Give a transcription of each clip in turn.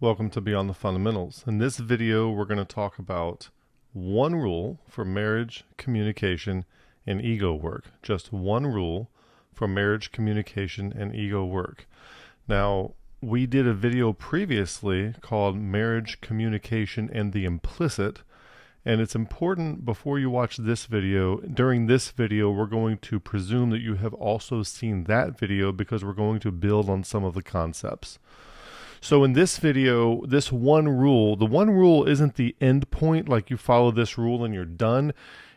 Welcome to Beyond the Fundamentals. In this video, we're going to talk about one rule for marriage, communication, and ego work. Just one rule for marriage, communication, and ego work. Now, we did a video previously called Marriage, Communication, and the Implicit, and it's important before you watch this video, during this video, we're going to presume that you have also seen that video because we're going to build on some of the concepts. So in this video, this one rule, the one rule isn't the end point, like you follow this rule and you're done.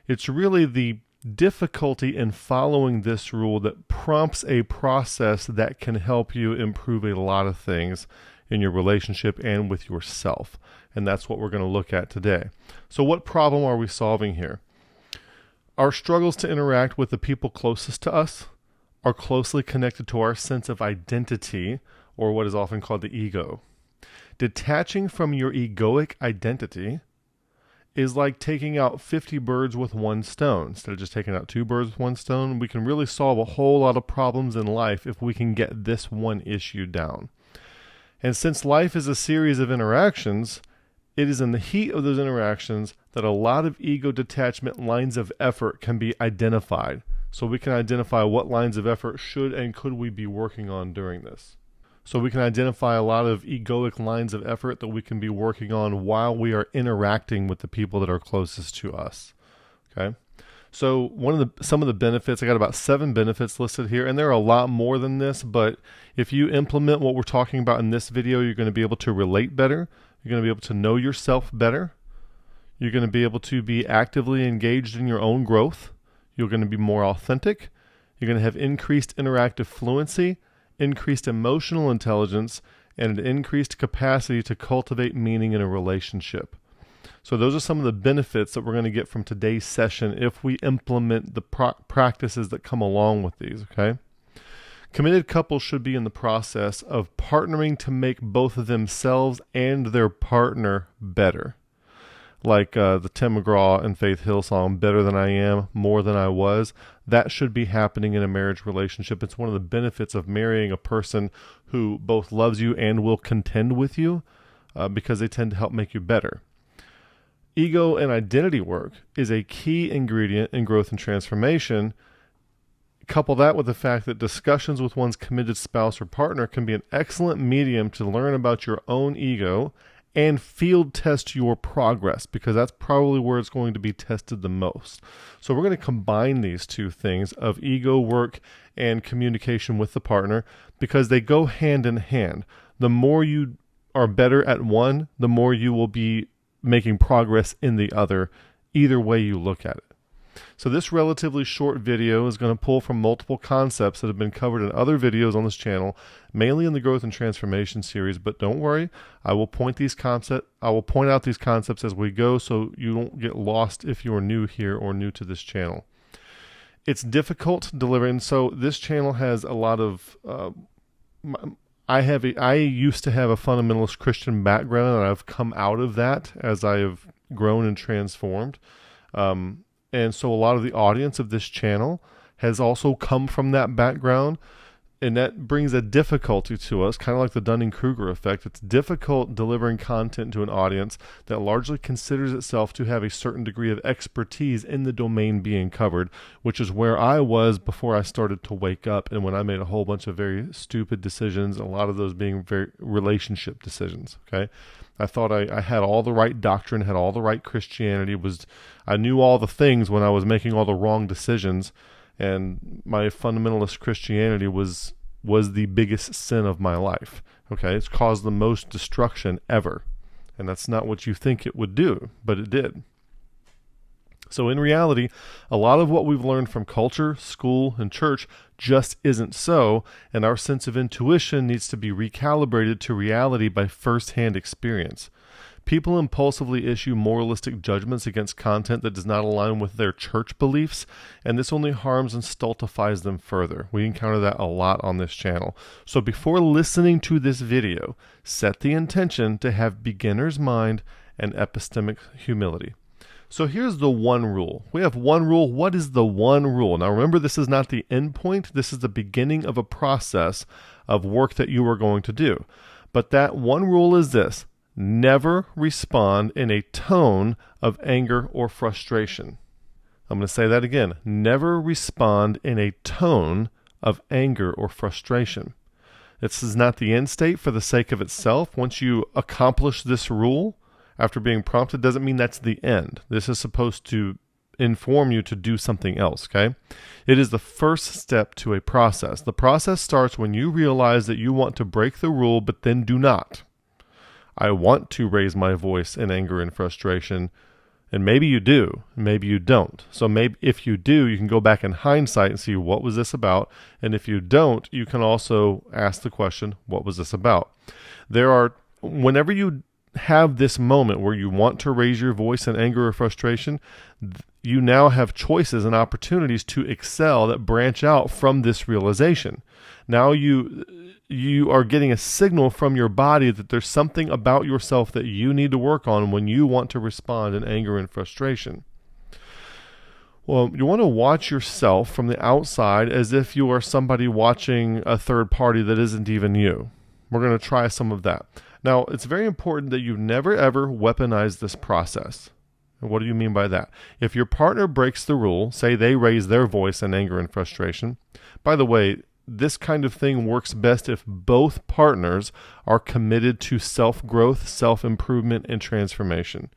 It's really the difficulty in following this rule that prompts a process that can help you improve a lot of things in your relationship and with yourself. And that's what we're going to look at today. So what problem are we solving here? Our struggles to interact with the people closest to us are closely connected to our sense of identity, or what is often called the ego. Detaching from your egoic identity is like taking out 50 birds with one stone. Instead of just taking out 2 birds with one stone, we can really solve a whole lot of problems in life if we can get this one issue down. And since life is a series of interactions, it is in the heat of those interactions that a lot of ego detachment lines of effort can be identified. So we can identify what lines of effort should and could we be working on during this. So we can identify a lot of egoic lines of effort that we can be working on while we are interacting with the people that are closest to us. Okay. So some of the benefits, I got about 7 benefits listed here, and there are a lot more than this, but if you implement what we're talking about in this video, you're going to be able to relate better. You're going to be able to know yourself better. You're going to be able to be actively engaged in your own growth. You're going to be more authentic. You're going to have increased interactive fluency, increased emotional intelligence, and an increased capacity to cultivate meaning in a relationship. So those are some of the benefits that we're going to get from today's session if we implement the practices that come along with these, okay? Committed couples should be in the process of partnering to make both of themselves and their partner better. Like the Tim McGraw and Faith Hill song, Better Than I Am, More Than I Was. That should be happening in a marriage relationship. It's one of the benefits of marrying a person who both loves you and will contend with you because they tend to help make you better. Ego and identity work is a key ingredient in growth and transformation. Couple that with the fact that discussions with one's committed spouse or partner can be an excellent medium to learn about your own ego and field test your progress, because that's probably where it's going to be tested the most. So we're going to combine these two things of ego work and communication with the partner because they go hand in hand. The more you are better at one, the more you will be making progress in the other, either way you look at it. So this relatively short video is going to pull from multiple concepts that have been covered in other videos on this channel, mainly in the Growth and Transformation series, but don't worry, I will point out these concepts as we go so you don't get lost if you're new here or new to this channel. It's difficult to deliver, and so this channel has a lot of I used to have a fundamentalist Christian background, and I've come out of that as I have grown and transformed. And so a lot of the audience of this channel has also come from that background, and that brings a difficulty to us, kind of like the Dunning-Kruger effect. It's difficult delivering content to an audience that largely considers itself to have a certain degree of expertise in the domain being covered, which is where I was before I started to wake up and when I made a whole bunch of very stupid decisions, a lot of those being very relationship decisions, okay? I thought I had all the right doctrine, had all the right Christianity, I knew all the things when I was making all the wrong decisions, and my fundamentalist Christianity was the biggest sin of my life. Okay, it's caused the most destruction ever, and that's not what you think it would do, but it did. So in reality, a lot of what we've learned from culture, school, and church just isn't so, and our sense of intuition needs to be recalibrated to reality by first-hand experience. People impulsively issue moralistic judgments against content that does not align with their church beliefs, and this only harms and stultifies them further. We encounter that a lot on this channel. So before listening to this video, set the intention to have beginner's mind and epistemic humility. So here's the one rule. We have one rule. What is the one rule? Now remember, this is not the end point. This is the beginning of a process of work that you are going to do. But that one rule is this: never respond in a tone of anger or frustration. I'm going to say that again. Never respond in a tone of anger or frustration. This is not the end state for the sake of itself. Once you accomplish this rule after being prompted, doesn't mean that's the end. This is supposed to inform you to do something else, okay? It is the first step to a process. The process starts when you realize that you want to break the rule, but then do not. I want to raise my voice in anger and frustration, and maybe you do, maybe you don't. So maybe if you do, you can go back in hindsight and see, what was this about? And if you don't, you can also ask the question, what was this about? Whenever you have this moment where you want to raise your voice in anger or frustration, you now have choices and opportunities to excel that branch out from this realization. Now you are getting a signal from your body that there's something about yourself that you need to work on when you want to respond in anger and frustration. Well, you want to watch yourself from the outside as if you are somebody watching a third party that isn't even you. We're going to try some of that. Now, it's very important that you never ever weaponize this process. And what do you mean by that? If your partner breaks the rule, say they raise their voice in anger and frustration. By the way, this kind of thing works best if both partners are committed to self-growth, self-improvement, and transformation.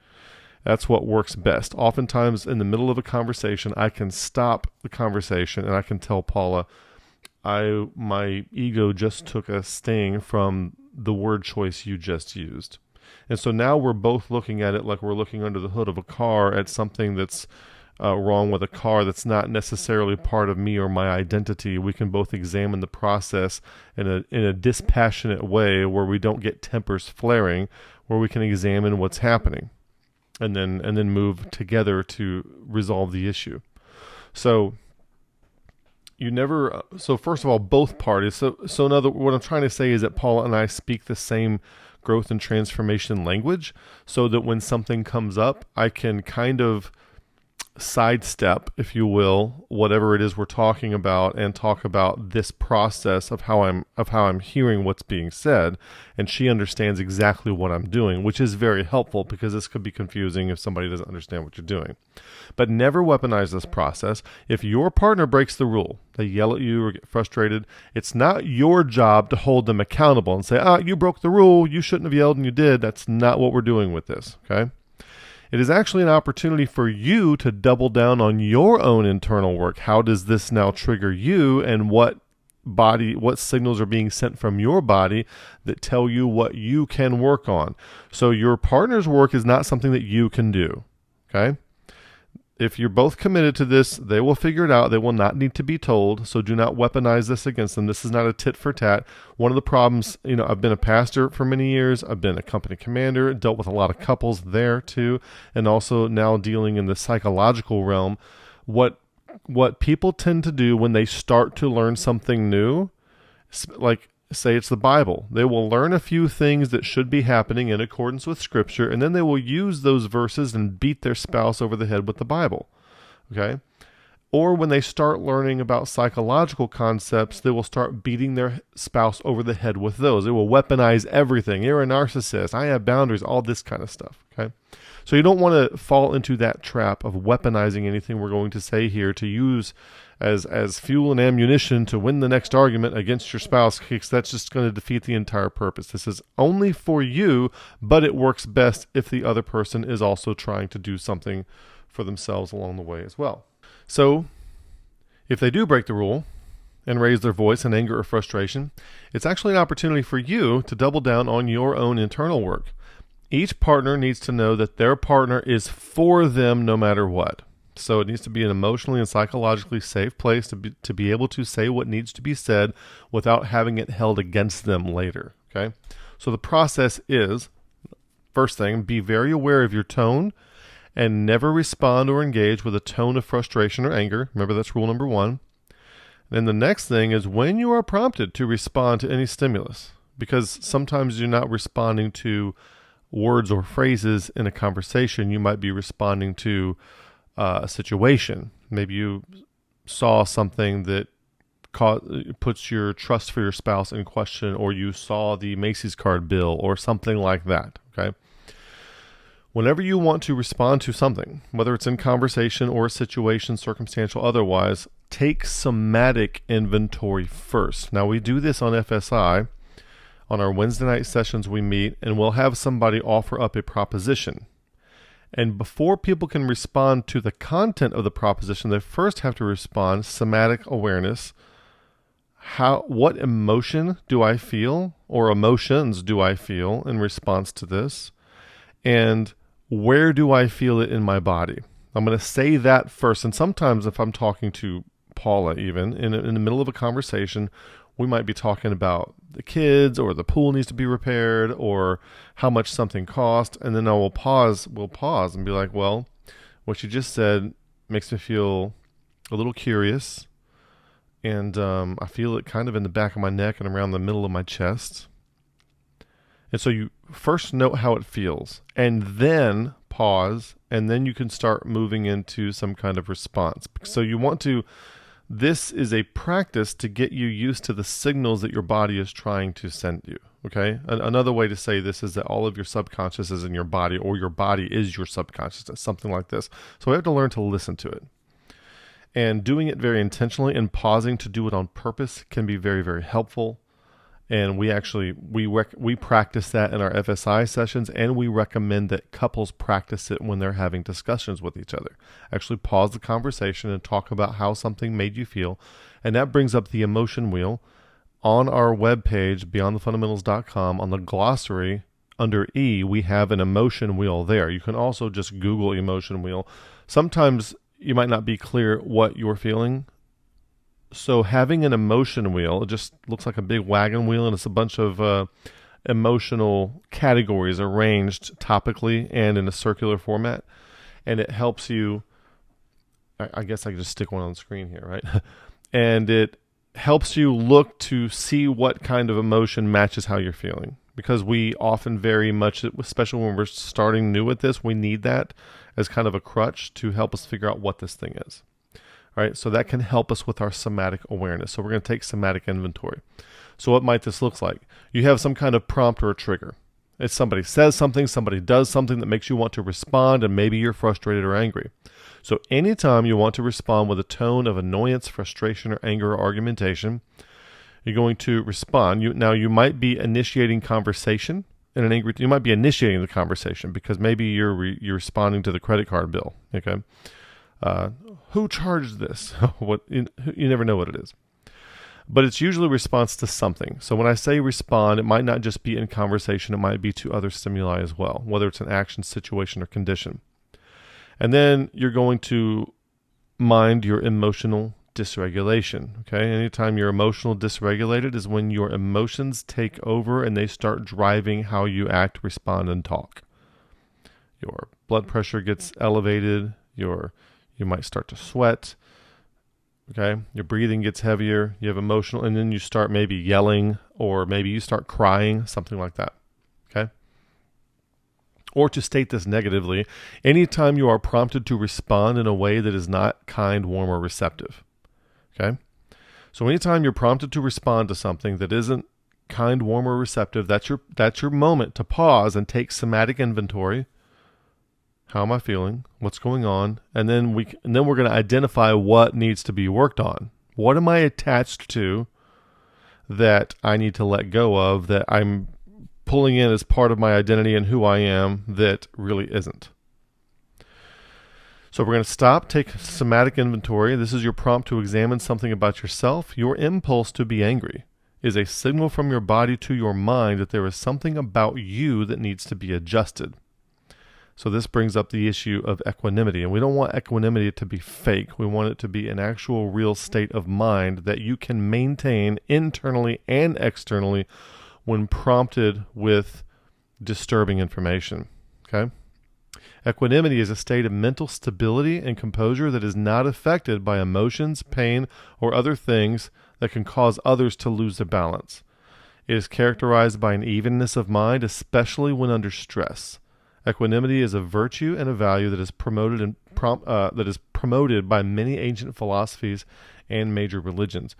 That's what works best. Oftentimes, in the middle of a conversation, I can stop the conversation and I can tell Paula, my ego just took a sting from the word choice you just used. And so now we're both looking at it like we're looking under the hood of a car at something that's wrong with a car that's not necessarily part of me or my identity. We can both examine the process in a dispassionate way where we don't get tempers flaring, where we can examine what's happening and then move together to resolve the issue. So first of all, both parties. What I'm trying to say is that Paula and I speak the same growth and transformation language, so that when something comes up, I can kind of sidestep, if you will, whatever it is we're talking about and talk about this process of how I'm hearing what's being said, and she understands exactly what I'm doing, which is very helpful because this could be confusing if somebody doesn't understand what you're doing. But never weaponize this process. If your partner breaks the rule, they yell at you or get frustrated, it's not your job to hold them accountable and say, you broke the rule, you shouldn't have yelled and you did. That's not what we're doing with this, okay? It is actually an opportunity for you to double down on your own internal work. How does this now trigger you, and what signals are being sent from your body that tell you what you can work on? So your partner's work is not something that you can do, okay? If you're both committed to this, they will figure it out. They will not need to be told, so do not weaponize this against them. This is not a tit for tat. One of the problems, I've been a pastor for many years. I've been a company commander, dealt with a lot of couples there too, and also now dealing in the psychological realm. What people tend to do when they start to learn something new, like say it's the Bible, they will learn a few things that should be happening in accordance with Scripture, and then they will use those verses and beat their spouse over the head with the Bible, okay? Or when they start learning about psychological concepts, they will start beating their spouse over the head with those. They will weaponize everything. You're a narcissist. I have boundaries, all this kind of stuff, okay? So you don't want to fall into that trap of weaponizing anything we're going to say here to use as fuel and ammunition to win the next argument against your spouse, because that's just going to defeat the entire purpose. This is only for you, but it works best if the other person is also trying to do something for themselves along the way as well. So if they do break the rule and raise their voice in anger or frustration, it's actually an opportunity for you to double down on your own internal work. Each partner needs to know that their partner is for them no matter what. So it needs to be an emotionally and psychologically safe place to be able to say what needs to be said without having it held against them later, okay? So the process is, first thing, be very aware of your tone and never respond or engage with a tone of frustration or anger. Remember, that's rule number 1. Then the next thing is when you are prompted to respond to any stimulus, because sometimes you're not responding to words or phrases in a conversation. You might be responding to a situation. Maybe you saw something that puts your trust for your spouse in question, or you saw the Macy's card bill or something like that, okay? Whenever you want to respond to something, whether it's in conversation or a situation, circumstantial, otherwise, take somatic inventory first. Now, we do this on FSI. On our Wednesday night sessions, we meet and we'll have somebody offer up a proposition. And before people can respond to the content of the proposition, they first have to respond somatic awareness. What emotion do I feel, or emotions do I feel in response to this? And where do I feel it in my body? I'm going to say that first. And sometimes if I'm talking to Paula, even in the middle of a conversation, we might be talking about the kids, or the pool needs to be repaired, or how much something cost. And then we'll pause and be like, well, what you just said makes me feel a little curious. And I feel it kind of in the back of my neck and around the middle of my chest. And so you first note how it feels, and then pause, and then you can start moving into some kind of response. So you want to, this is a practice to get you used to the signals that your body is trying to send you, okay? Another way to say this is that all of your subconscious is in your body, or your body is your subconsciousness, something like this. So we have to learn to listen to it. And doing it very intentionally and pausing to do it on purpose can be very, very helpful. And we practice that in our FSI sessions, and we recommend that couples practice it when they're having discussions with each other. Actually pause the conversation and talk about how something made you feel. And that brings up the emotion wheel. On our webpage, beyondthefundamentals.com, on the glossary, under E, we have an emotion wheel there. You can also just Google emotion wheel. Sometimes you might not be clear what you're feeling. So having an emotion wheel, it just looks like a big wagon wheel, and it's a bunch of emotional categories arranged topically and in a circular format. And it helps you, I guess I could just stick one on the screen here, right? And it helps you look to see what kind of emotion matches how you're feeling. Because we often very much, especially when we're starting new at this, we need that as kind of a crutch to help us figure out what this thing is. All right, so that can help us with our somatic awareness. So we're going to take somatic inventory. So what might this look like? You have some kind of prompt or a trigger. If somebody says something, somebody does something that makes you want to respond, and maybe you're frustrated or angry. So anytime you want to respond with a tone of annoyance, frustration, or anger or argumentation, you're going to respond. Now you might be initiating conversation in an angry. You might be initiating the conversation because maybe you're responding to the credit card bill. Okay. Who charged this? You never know what it is. But it's usually a response to something. So when I say respond, it might not just be in conversation. It might be to other stimuli as well, whether it's an action, situation, or condition. And then you're going to mind your emotional dysregulation. Okay. Anytime you're emotional dysregulated is when your emotions take over and they start driving how you act, respond, and talk. Your blood pressure gets elevated. You might start to sweat, okay? Your breathing gets heavier, you have emotional, and then you start maybe yelling, or maybe you start crying, something like that, okay? Or to state this negatively, anytime you are prompted to respond in a way that is not kind, warm, or receptive, okay? So anytime you're prompted to respond to something that isn't kind, warm, or receptive, that's your moment to pause and take somatic inventory. How am I feeling? What's going on? And then we're going to identify what needs to be worked on. What am I attached to that I need to let go of, that I'm pulling in as part of my identity and who I am that really isn't? So we're going to stop, take somatic inventory. This is your prompt to examine something about yourself. Your impulse to be angry is a signal from your body to your mind that there is something about you that needs to be adjusted. So this brings up the issue of equanimity, and we don't want equanimity to be fake. We want it to be an actual real state of mind that you can maintain internally and externally when prompted with disturbing information, okay? Equanimity is a state of mental stability and composure that is not affected by emotions, pain, or other things that can cause others to lose their balance. It is characterized by an evenness of mind, especially when under stress. Equanimity is a virtue and a value that is promoted by many ancient philosophies and major religions.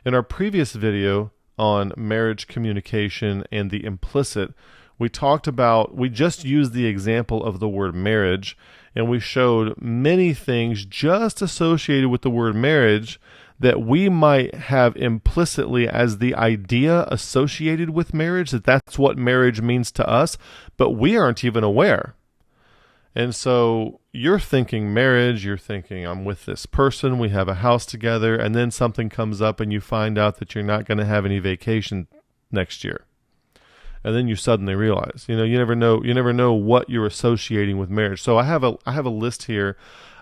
In our previous video on marriage communication and the implicit, we just used the example of the word marriage, and we showed many things just associated with the word marriage that we might have implicitly as the idea associated with marriage, that's what marriage means to us, but we aren't even aware. And so you're thinking marriage, you're thinking I'm with this person, we have a house together, and then something comes up and you find out that you're not going to have any vacation next year. And then you suddenly realize, you never know what you're associating with marriage. So I have a list here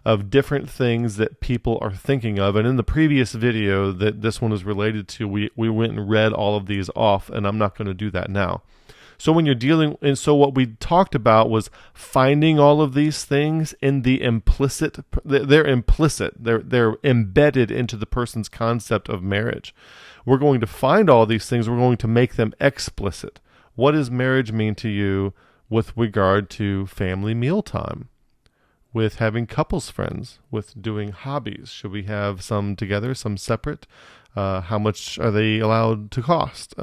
of different things that people are thinking of. And in the previous video that this one is related to, we went and read all of these off, and I'm not going to do that now. So when you're so what we talked about was finding all of these things in the implicit. They're implicit. They're embedded into the person's concept of marriage. We're going to find all these things. We're going to make them explicit. What does marriage mean to you with regard to family mealtime, with having couples friends, with doing hobbies? Should we have some together, some separate? How much are they allowed to cost?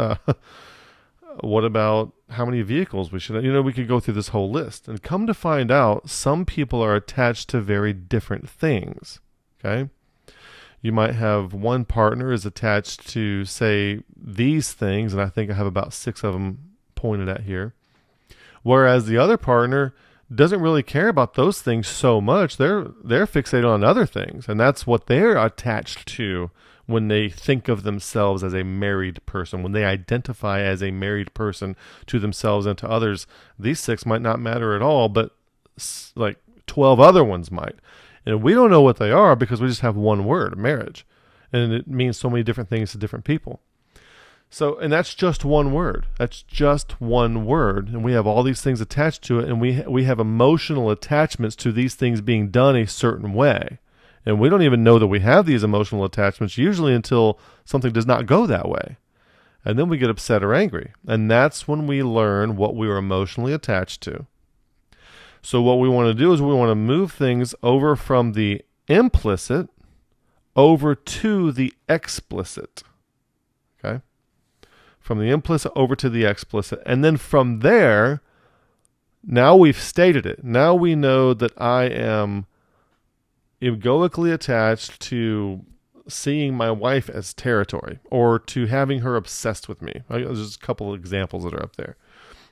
What about how many vehicles we should have? We could go through this whole list, and come to find out, some people are attached to very different things. Okay? You might have one partner is attached to, say, these things, and I think I have about 6 of them pointed at here. Whereas the other partner doesn't really care about those things so much. They're fixated on other things, and that's what they're attached to when they think of themselves as a married person, when they identify as a married person to themselves and to others. These 6 might not matter at all, but like 12 other ones might. And we don't know what they are because we just have one word, marriage. And it means so many different things to different people. So, and that's just one word. That's just one word. And we have all these things attached to it, and we have emotional attachments to these things being done a certain way. And we don't even know that we have these emotional attachments usually until something does not go that way. And then we get upset or angry. And that's when we learn what we are emotionally attached to. So what we want to do is we want to move things over from the implicit over to the explicit. Okay? From the implicit over to the explicit. And then from there, now we've stated it. Now we know that I am egoically attached to seeing my wife as territory, or to having her obsessed with me. There's just a couple of examples that are up there.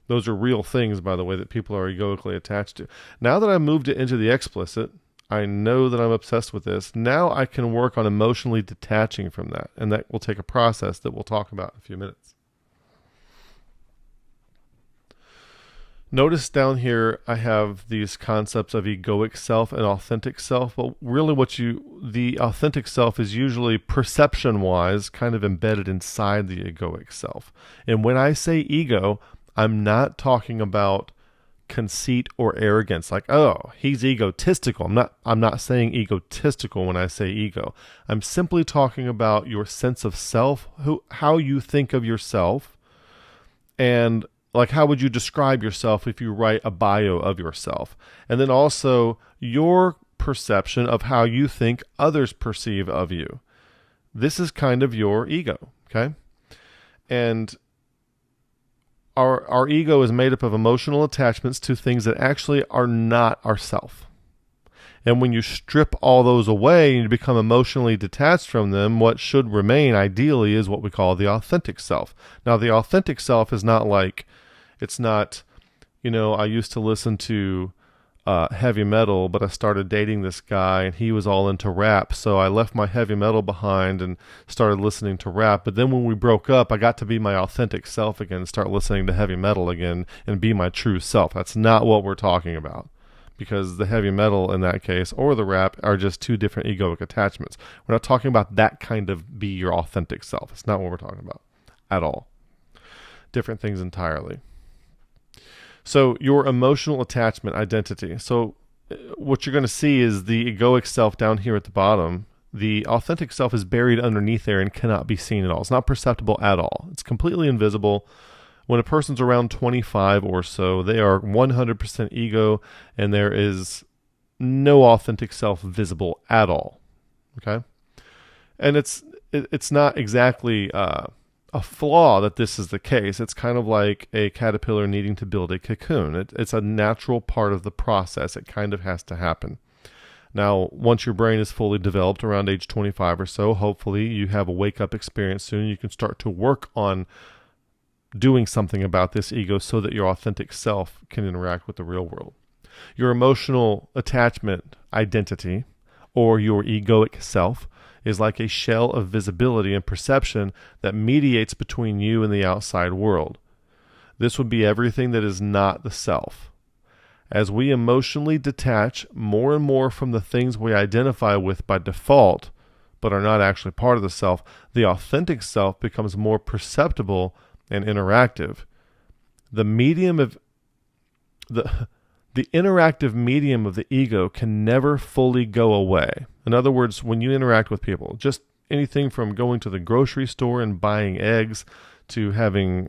Those are real things, by the way, that people are egoically attached to. Now that I moved it into the explicit, I know that I'm obsessed with this. Now I can work on emotionally detaching from that, and that will take a process that we'll talk about in a few minutes. Notice down here I have these concepts of egoic self and authentic self, but really the authentic self is usually perception-wise kind of embedded inside the egoic self. And when I say ego, I'm not talking about conceit or arrogance, like, oh, he's egotistical. I'm not saying egotistical when I say ego. I'm simply talking about your sense of self, how you think of yourself, and like, how would you describe yourself if you write a bio of yourself? And then also your perception of how you think others perceive of you. This is kind of your ego, okay? And our ego is made up of emotional attachments to things that actually are not ourself. And when you strip all those away and you become emotionally detached from them, what should remain ideally is what we call the authentic self. Now, the authentic self is not like, it's not, I used to listen to heavy metal, but I started dating this guy and he was all into rap. So I left my heavy metal behind and started listening to rap. But then when we broke up, I got to be my authentic self again, start listening to heavy metal again and be my true self. That's not what we're talking about, because the heavy metal in that case or the rap are just 2 different egoic attachments. We're not talking about that kind of be your authentic self. It's not what we're talking about at all. Different things entirely. So your emotional attachment identity. So what you're going to see is the egoic self down here at the bottom. The authentic self is buried underneath there and cannot be seen at all. It's not perceptible at all. It's completely invisible. When a person's around 25 or so, they are 100% ego, and there is no authentic self visible at all. Okay? And it's not exactly a flaw that this is the case. It's kind of like a caterpillar needing to build a cocoon. It's a natural part of the process. It kind of has to happen. Now, once your brain is fully developed around age 25 or so, hopefully you have a wake-up experience soon. You can start to work on doing something about this ego so that your authentic self can interact with the real world. Your emotional attachment identity, or your egoic self, is like a shell of visibility and perception that mediates between you and the outside world. This would be everything that is not the self. As we emotionally detach more and more from the things we identify with by default, but are not actually part of the self, the authentic self becomes more perceptible and interactive. The interactive medium of the ego can never fully go away. In other words, when you interact with people, just anything from going to the grocery store and buying eggs to having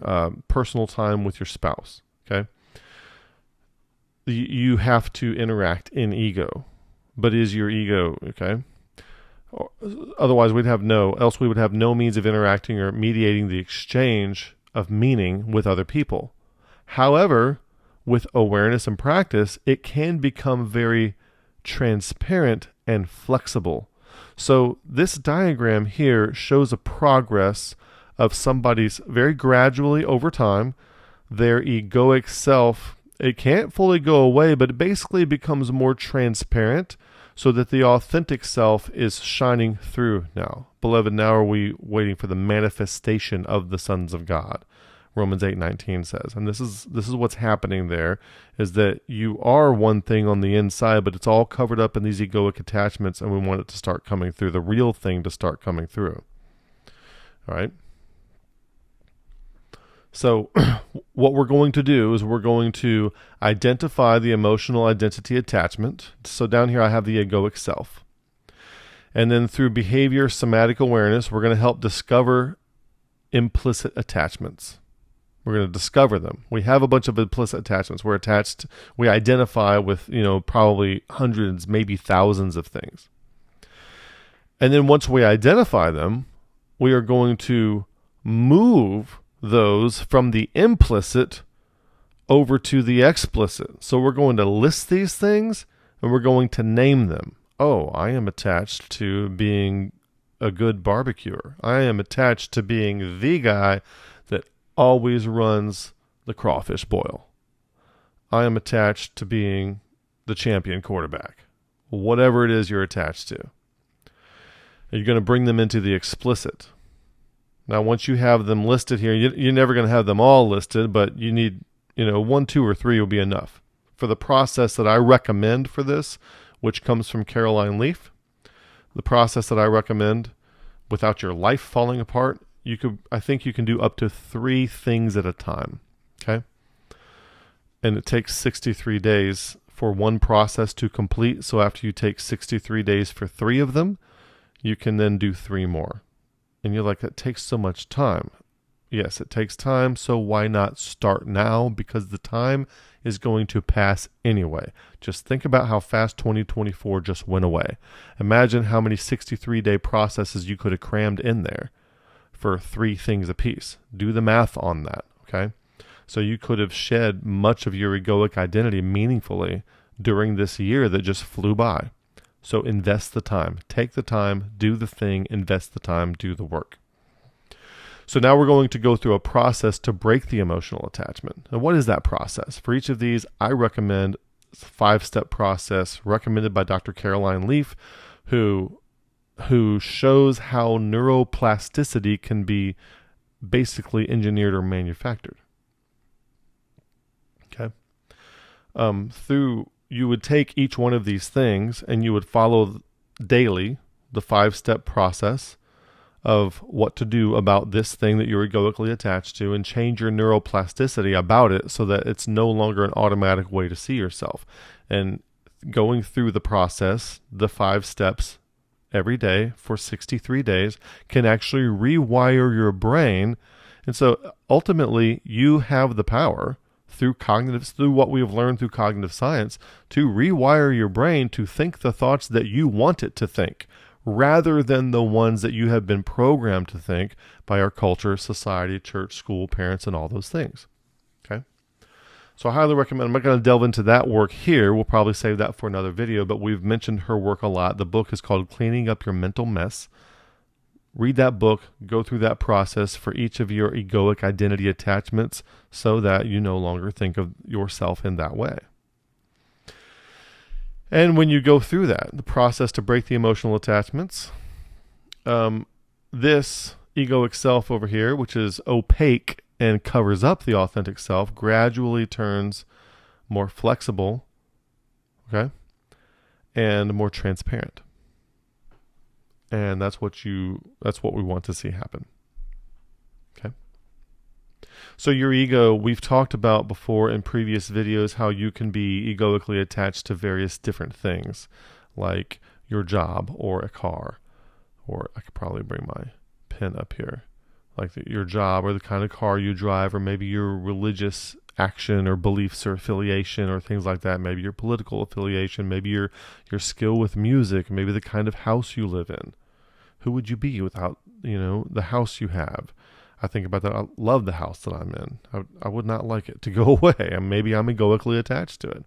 personal time with your spouse, okay? You have to interact in ego. But is your ego, okay? Otherwise, we would have no means of interacting or mediating the exchange of meaning with other people. However, with awareness and practice, it can become very transparent and flexible. So this diagram here shows a progress of somebody's very gradually over time, their egoic self. It can't fully go away, but it basically becomes more transparent so that the authentic self is shining through now. Beloved, now are we waiting for the manifestation of the sons of God. Romans 8:19 says. And this is what's happening there, is that you are one thing on the inside, but it's all covered up in these egoic attachments, and we want it to start coming through, the real thing to start coming through. All right? So what we're going to do is we're going to identify the emotional identity attachment. So down here I have the egoic self. And then through behavior somatic awareness, we're going to help discover implicit attachments. We're going to discover them. We have a bunch of implicit attachments. We identify with, probably hundreds, maybe thousands of things. And then once we identify them, we are going to move those from the implicit over to the explicit. So we're going to list these things and we're going to name them. Oh, I am attached to being a good barbecuer. I am attached to being the guy that always runs the crawfish boil. I am attached to being the champion quarterback. Whatever it is you're attached to. And you're going to bring them into the explicit. Now, once you have them listed here, you're never going to have them all listed, but you need, 1, 2, or 3 will be enough. For the process that I recommend for this, which comes from Caroline Leaf, the process that I recommend without your life falling apart, I think you can do up to 3 things at a time, okay? And it takes 63 days for one process to complete. So after you take 63 days for 3 of them, you can then do 3 more. And you're like, that takes so much time. Yes, it takes time, so why not start now? Because the time is going to pass anyway. Just think about how fast 2024 just went away. Imagine how many 63-day processes you could have crammed in there for 3 things apiece. Do the math on that, okay? So you could have shed much of your egoic identity meaningfully during this year that just flew by. So invest the time. Take the time, do the thing, invest the time, do the work. So now we're going to go through a process to break the emotional attachment. And what is that process? For each of these, I recommend a 5-step process recommended by Dr. Caroline Leaf, who shows how neuroplasticity can be basically engineered or manufactured. Okay? You would take each one of these things and you would follow daily the 5-step process of what to do about this thing that you're egoically attached to, and change your neuroplasticity about it so that it's no longer an automatic way to see yourself. And going through the process, the 5 steps every day for 63 days can actually rewire your brain. And so ultimately you have the power through what we have learned through cognitive science to rewire your brain to think the thoughts that you want it to think, rather than the ones that you have been programmed to think by our culture, society, church, school, parents, and all those things. Okay? So I highly recommend, I'm not going to delve into that work here. We'll probably save that for another video, but we've mentioned her work a lot. The book is called Cleaning Up Your Mental Mess. Read that book, go through that process for each of your egoic identity attachments so that you no longer think of yourself in that way. And when you go through that, the process to break the emotional attachments, this egoic self over here, which is opaque and covers up the authentic self, gradually turns more flexible, okay, and more transparent. And that's what we want to see happen. Okay. So your ego, we've talked about before in previous videos how you can be egoically attached to various different things, like your job or a car, or I could probably bring my pen up here, like your job or the kind of car you drive, or maybe your religious action or beliefs or affiliation or things like that, maybe your political affiliation, maybe your skill with music, maybe the kind of house you live in. Who would you be without, the house you have? I think about that. I love the house that I'm in. I would not like it to go away. And maybe I'm egoically attached to it.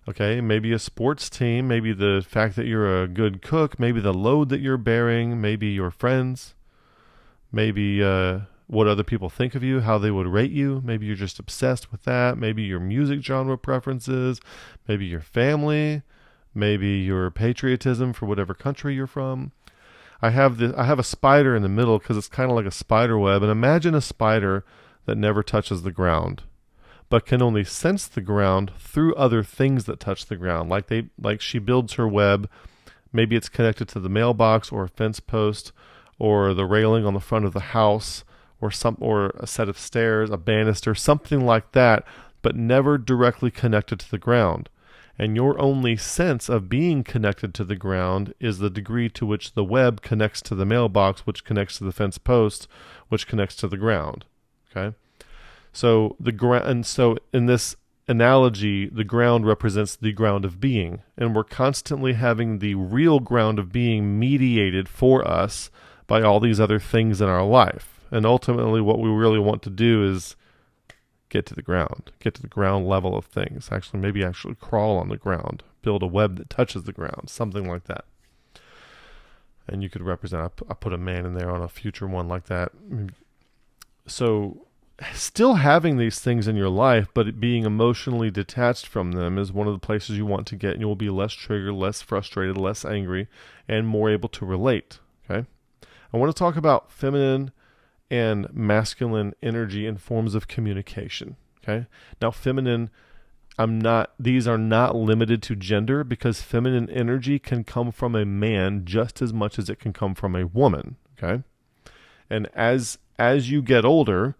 Okay, maybe a sports team, maybe the fact that you're a good cook, maybe the load that you're bearing, maybe your friends, maybe what other people think of you, how they would rate you. Maybe you're just obsessed with that. Maybe your music genre preferences, maybe your family, maybe your patriotism for whatever country you're from. I have a spider in the middle because it's kind of like a spider web. And imagine a spider that never touches the ground, but can only sense the ground through other things that touch the ground. Like she builds her web. Maybe it's connected to the mailbox or a fence post or the railing on the front of the house or a set of stairs, a banister, something like that, but never directly connected to the ground. And your only sense of being connected to the ground is the degree to which the web connects to the mailbox, which connects to the fence post, which connects to the ground. Okay? So in this analogy, the ground represents the ground of being, and we're constantly having the real ground of being mediated for us by all these other things in our life. And ultimately what we really want to do is get to the ground level of things. Maybe crawl on the ground, build a web that touches the ground, something like that. And you could represent, I put a man in there on a future one like that. So still having these things in your life, but being emotionally detached from them is one of the places you want to get, and you will be less triggered, less frustrated, less angry, and more able to relate. Okay. I want to talk about feminine and masculine energy and forms of communication. Okay. Now, feminine, these are not limited to gender, because feminine energy can come from a man just as much as it can come from a woman. Okay. And as you get older,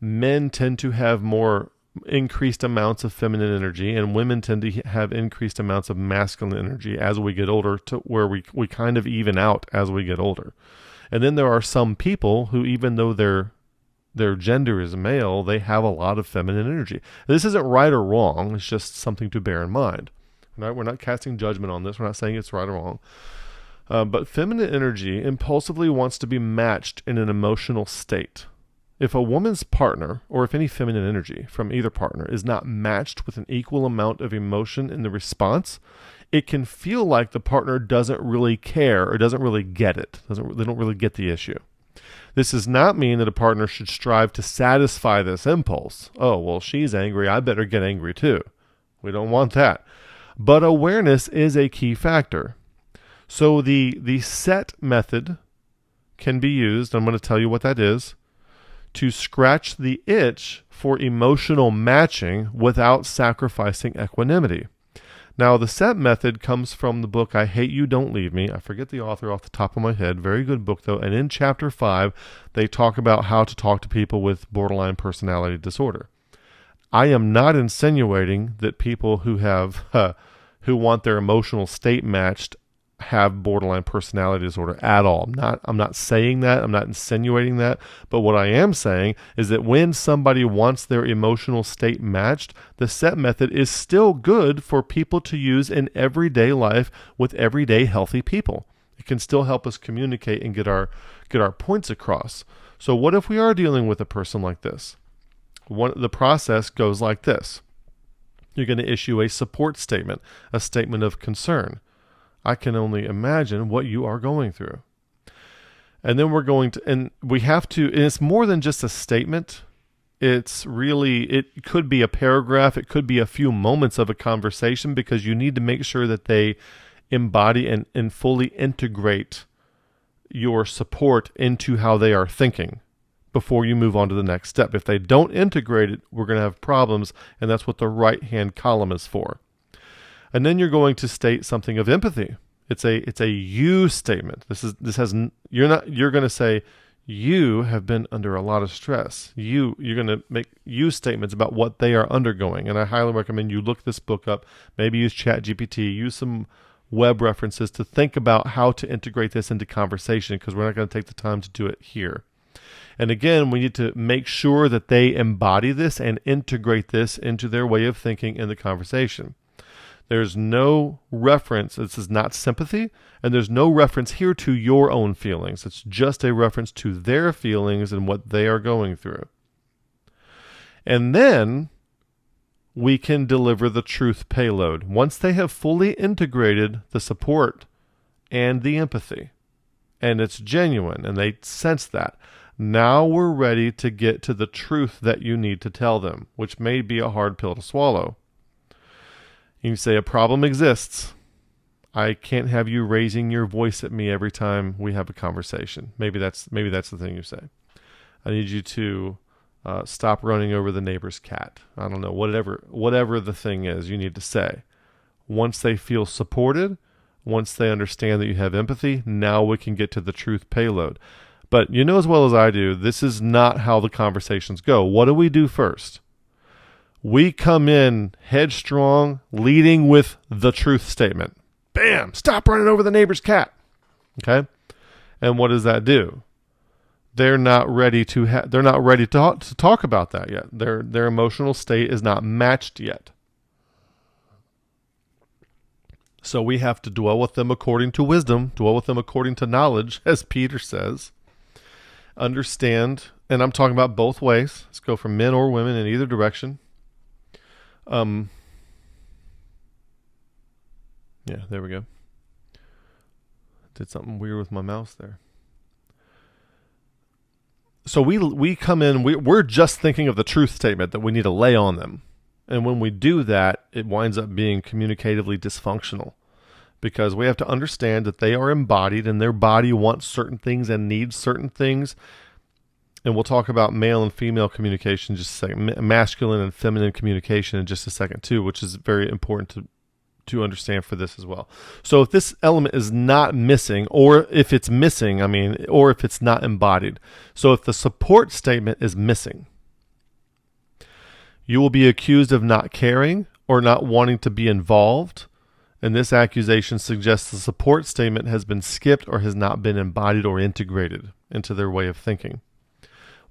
men tend to have more increased amounts of feminine energy, and women tend to have increased amounts of masculine energy as we get older, to where we kind of even out as we get older. And then there are some people who, even though their gender is male, they have a lot of feminine energy. This isn't right or wrong. It's just something to bear in mind. We're not casting judgment on this. We're not saying it's right or wrong. But feminine energy impulsively wants to be matched in an emotional state. If a woman's partner, or if any feminine energy from either partner is not matched with an equal amount of emotion in the response, it can feel like the partner doesn't really care or doesn't really get it. They don't really get the issue. This does not mean that a partner should strive to satisfy this impulse. Oh, well, she's angry, I better get angry too. We don't want that. But awareness is a key factor. So the set method can be used, I'm going to tell you what that is, to scratch the itch for emotional matching without sacrificing equanimity. Now, the set method comes from the book I Hate You, Don't Leave Me. I forget the author off the top of my head. Very good book, though. And in chapter 5, they talk about how to talk to people with borderline personality disorder. I am not insinuating that people who have who want their emotional state matched have borderline personality disorder at all. I'm not saying that. I'm not insinuating that. But what I am saying is that when somebody wants their emotional state matched, the set method is still good for people to use in everyday life with everyday healthy people. It can still help us communicate and get our points across. So what if we are dealing with a person like this? The process goes like this. You're going to issue a support statement, a statement of concern. I can only imagine what you are going through. And then we're going to, and we have to, and it's more than just a statement. It's really, it could be a paragraph. It could be a few moments of a conversation, because you need to make sure that they embody and fully integrate your support into how they are thinking before you move on to the next step. If they don't integrate it, we're going to have problems, and that's what the right-hand column is for. And then you're going to state something of empathy. It's a you statement. You're going to say, you have been under a lot of stress. You're going to make you statements about what they are undergoing. And I highly recommend you look this book up, maybe use ChatGPT, use some web references to think about how to integrate this into conversation, because we're not going to take the time to do it here. And again, we need to make sure that they embody this and integrate this into their way of thinking in the conversation. There's no reference, this is not sympathy, and there's no reference here to your own feelings. It's just a reference to their feelings and what they are going through. And then we can deliver the truth payload once they have fully integrated the support and the empathy, and it's genuine and they sense that. Now we're ready to get to the truth that you need to tell them, which may be a hard pill to swallow. You can say, a problem exists. I can't have you raising your voice at me every time we have a conversation. Maybe that's the thing you say. I need you to stop running over the neighbor's cat. I don't know, whatever the thing is you need to say. Once they feel supported, once they understand that you have empathy, now we can get to the truth payload. But you know as well as I do, this is not how the conversations go. What do we do first? We come in headstrong, leading with the truth statement. Bam! Stop running over the neighbor's cat. Okay? And what does that do? They're not ready to talk about that yet. Their emotional state is not matched yet. So we have to dwell with them according to wisdom, dwell with them according to knowledge, as Peter says. Understand, and I'm talking about both ways. Let's go for men or women in either direction. Yeah, there we go. Did something weird with my mouse there. So we come in, we're just thinking of the truth statement that we need to lay on them. And when we do that, it winds up being communicatively dysfunctional, because we have to understand that they are embodied and their body wants certain things and needs certain things. And we'll talk about male and female communication in just a second, masculine and feminine communication in just a second too, which is very important to understand for this as well. So if this element is not missing, or if it's missing, or if it's not embodied. So if the support statement is missing, you will be accused of not caring or not wanting to be involved. And this accusation suggests the support statement has been skipped or has not been embodied or integrated into their way of thinking.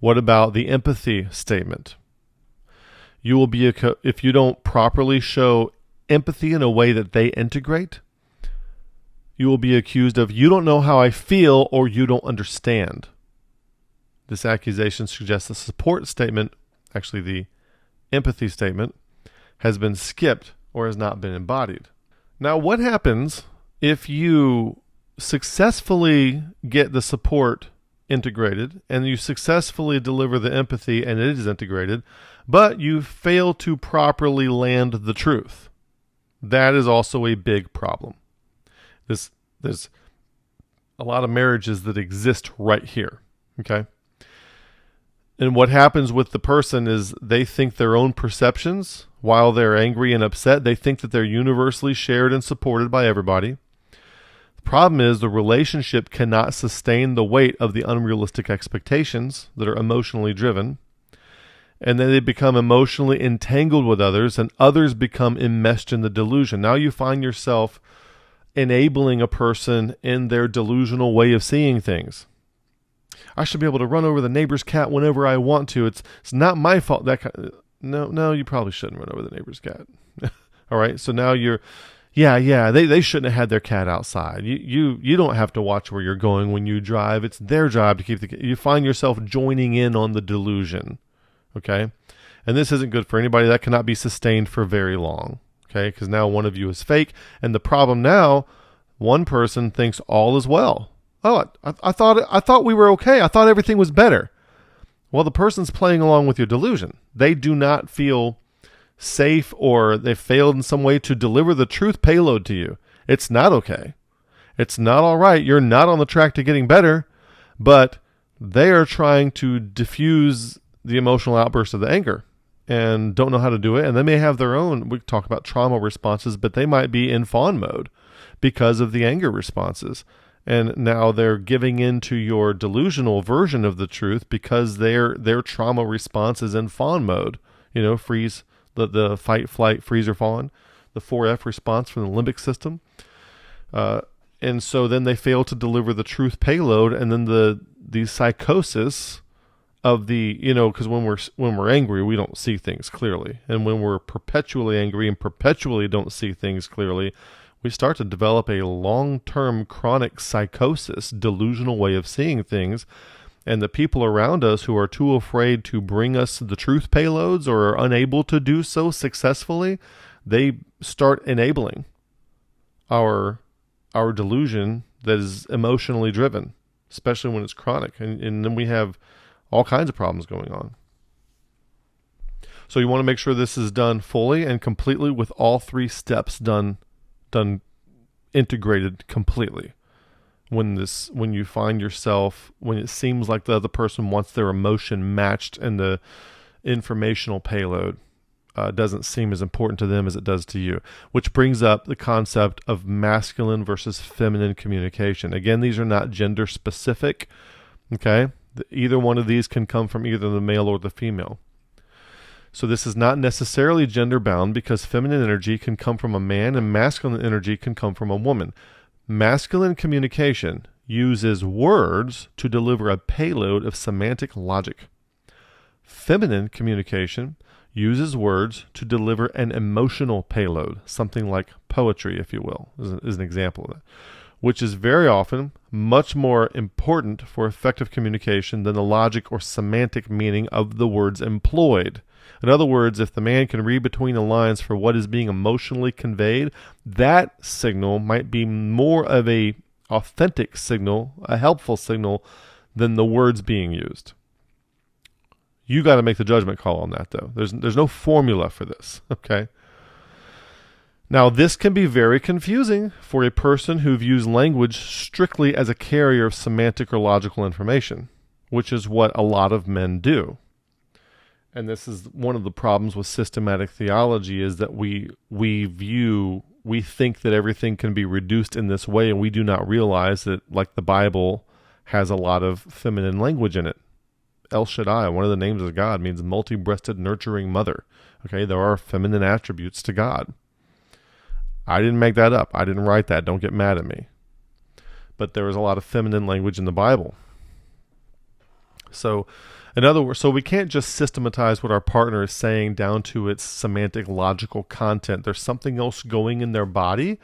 What about the empathy statement? You will be, if you don't properly show empathy in a way that they integrate, you will be accused of, you don't know how I feel, or you don't understand. This accusation suggests the support statement, actually the empathy statement, has been skipped or has not been embodied. Now, what happens if you successfully get the support integrated and you successfully deliver the empathy and it is integrated, but you fail to properly land the truth? That is also a big problem. There's a lot of marriages that exist right here, okay? And what happens with the person is they think their own perceptions, while they're angry and upset, they think that they're universally shared and supported by everybody. The problem is the relationship cannot sustain the weight of the unrealistic expectations that are emotionally driven. And then they become emotionally entangled with others, and others become enmeshed in the delusion. Now you find yourself enabling a person in their delusional way of seeing things. I should be able to run over the neighbor's cat whenever I want to. It's not my fault. No, you probably shouldn't run over the neighbor's cat. All right. So now you're Yeah, they shouldn't have had their cat outside. You don't have to watch where you're going when you drive. It's their job to keep you find yourself joining in on the delusion. Okay? And this isn't good for anybody. That cannot be sustained for very long. Okay? Because now one of you is fake. And the problem now, one person thinks all is well. Oh, I thought we were okay. I thought everything was better. Well, the person's playing along with your delusion. They do not feel safe, or they failed in some way to deliver the truth payload to you. It's not okay. It's not all right. You're not on the track to getting better, but they are trying to diffuse the emotional outburst of the anger and don't know how to do it. And they may have their own, we talk about trauma responses, but they might be in fawn mode because of the anger responses. And now they're giving in to your delusional version of the truth because their trauma response is in fawn mode. Freeze, the fight, flight, freeze, or fawn, the 4F response from the limbic system. And so then they fail to deliver the truth payload, and then the psychosis of because when we're angry, we don't see things clearly. And when we're perpetually angry and perpetually don't see things clearly, we start to develop a long-term chronic psychosis, delusional way of seeing things. And the people around us who are too afraid to bring us the truth payloads or are unable to do so successfully, they start enabling our delusion that is emotionally driven, especially when it's chronic. And then we have all kinds of problems going on. So you want to make sure this is done fully and completely with all 3 steps done integrated completely. When you find yourself, when it seems like the other person wants their emotion matched and the informational payload doesn't seem as important to them as it does to you, which brings up the concept of masculine versus feminine communication. Again, these are not gender specific. Okay, either one of these can come from either the male or the female. So this is not necessarily gender bound because feminine energy can come from a man and masculine energy can come from a woman. Masculine communication uses words to deliver a payload of semantic logic. Feminine communication uses words to deliver an emotional payload, something like poetry, if you will, is an example of that, which is very often much more important for effective communication than the logic or semantic meaning of the words employed. In other words, if the man can read between the lines for what is being emotionally conveyed, that signal might be more of a authentic signal, a helpful signal, than the words being used. You got to make the judgment call on that, though. There's no formula for this, okay? Now, this can be very confusing for a person who views language strictly as a carrier of semantic or logical information, which is what a lot of men do. And this is one of the problems with systematic theology, is that we think that everything can be reduced in this way, and we do not realize that, like, the Bible has a lot of feminine language in it. El Shaddai, one of the names of God, means multi-breasted nurturing mother. Okay, there are feminine attributes to God. I didn't make that up. I didn't write that. Don't get mad at me. But there is a lot of feminine language in the Bible. So, in other words, so we can't just systematize what our partner is saying down to its semantic, logical content. There's something else going on in their body,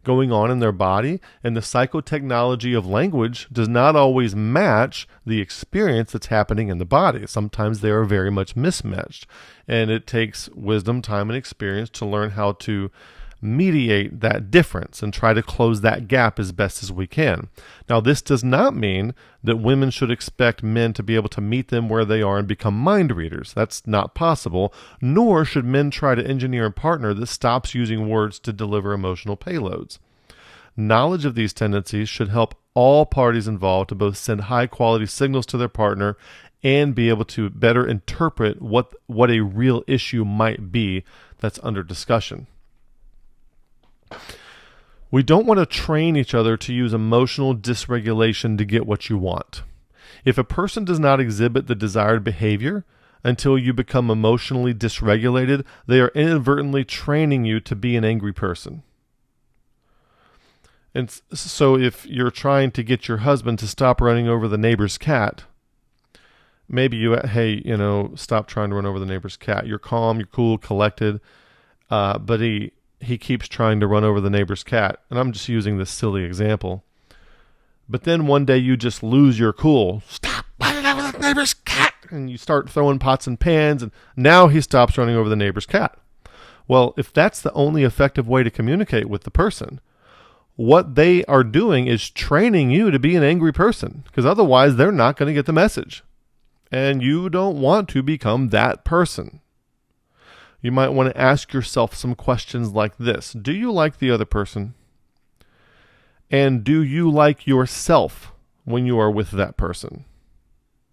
and the psychotechnology of language does not always match the experience that's happening in the body. Sometimes they are very much mismatched, and it takes wisdom, time, and experience to learn how to mediate that difference and try to close that gap as best as we can. Now, this does not mean that women should expect men to be able to meet them where they are and become mind readers. That's not possible, nor should men try to engineer a partner that stops using words to deliver emotional payloads. Knowledge of these tendencies should help all parties involved to both send high-quality signals to their partner and be able to better interpret what a real issue might be that's under discussion. We don't want to train each other to use emotional dysregulation to get what you want. If a person does not exhibit the desired behavior until you become emotionally dysregulated, they are inadvertently training you to be an angry person. And so if you're trying to get your husband to stop running over the neighbor's cat, maybe stop trying to run over the neighbor's cat. You're calm, you're cool, collected, but he he keeps trying to run over the neighbor's cat. And I'm just using this silly example. But then one day you just lose your cool. Stop running over the neighbor's cat. And you start throwing pots and pans. And now he stops running over the neighbor's cat. Well, if that's the only effective way to communicate with the person, what they are doing is training you to be an angry person, because otherwise they're not going to get the message. And you don't want to become that person. You might want to ask yourself some questions like this. Do you like the other person? And do you like yourself when you are with that person?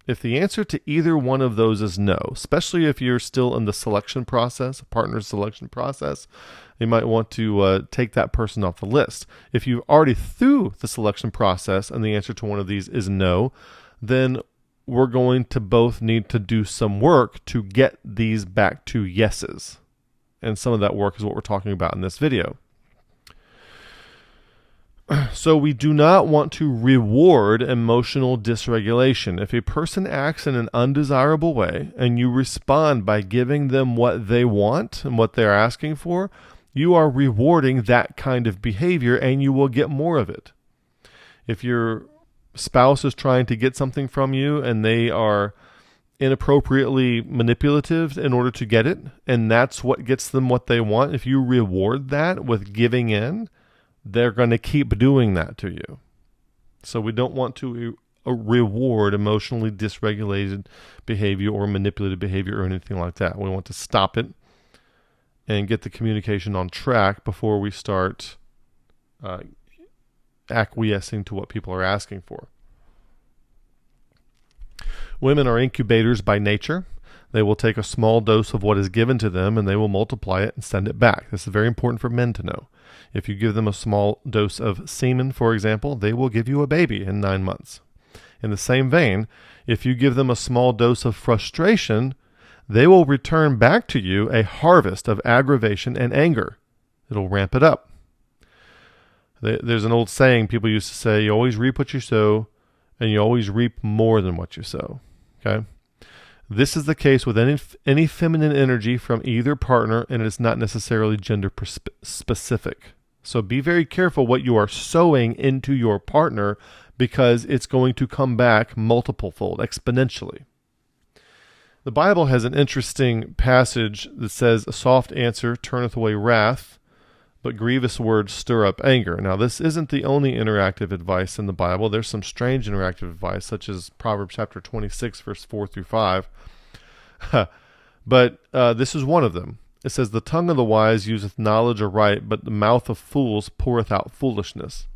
If the answer to either one of those is no, especially if you're still in the selection process, partner selection process, you might want to take that person off the list. If you're already through the selection process and the answer to one of these is no, then we're going to both need to do some work to get these back to yeses. And some of that work is what we're talking about in this video. So we do not want to reward emotional dysregulation. If a person acts in an undesirable way and you respond by giving them what they want and what they're asking for, you are rewarding that kind of behavior and you will get more of it. If your spouse is trying to get something from you and they are inappropriately manipulative in order to get it, and that's what gets them what they want, if you reward that with giving in, they're going to keep doing that to you. So we don't want to reward emotionally dysregulated behavior or manipulative behavior or anything like that. We want to stop it and get the communication on track before we start acquiescing to what people are asking for. Women are incubators by nature. They will take a small dose of what is given to them and they will multiply it and send it back. This is very important for men to know. If you give them a small dose of semen, for example, they will give you a baby in 9 months. In the same vein, if you give them a small dose of frustration, they will return back to you a harvest of aggravation and anger. It'll ramp it up. There's an old saying people used to say, you always reap what you sow, and you always reap more than what you sow. Okay? This is the case with any feminine energy from either partner, and it is not necessarily gender specific. So be very careful what you are sowing into your partner, because it's going to come back multiple-fold, exponentially. The Bible has an interesting passage that says, a soft answer turneth away wrath, but grievous words stir up anger. Now, this isn't the only interactive advice in the Bible. There's some strange interactive advice, such as Proverbs chapter 26, verse 4 through 5. But this is one of them. It says, the tongue of the wise useth knowledge aright, but the mouth of fools poureth out foolishness.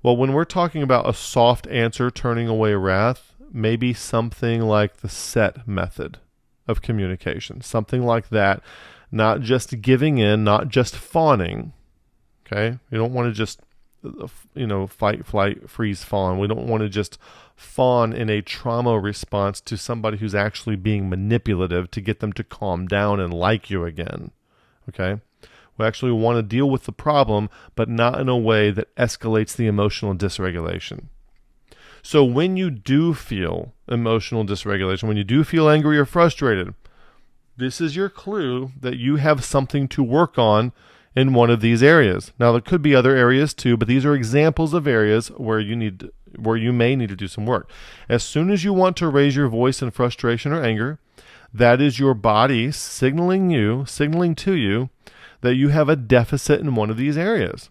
Well, when we're talking about a soft answer turning away wrath, maybe something like the set method of communication, something like that. Not just giving in, not just fawning. Okay? You don't want to just, fight, flight, freeze, fawn. We don't want to just fawn in a trauma response to somebody who's actually being manipulative to get them to calm down and like you again. Okay? We actually want to deal with the problem, but not in a way that escalates the emotional dysregulation. So when you do feel emotional dysregulation, when you do feel angry or frustrated, this is your clue that you have something to work on in one of these areas. Now, there could be other areas too, but these are examples of areas where you may need to do some work. As soon as you want to raise your voice in frustration or anger, that is your body signaling to you that you have a deficit in one of these areas.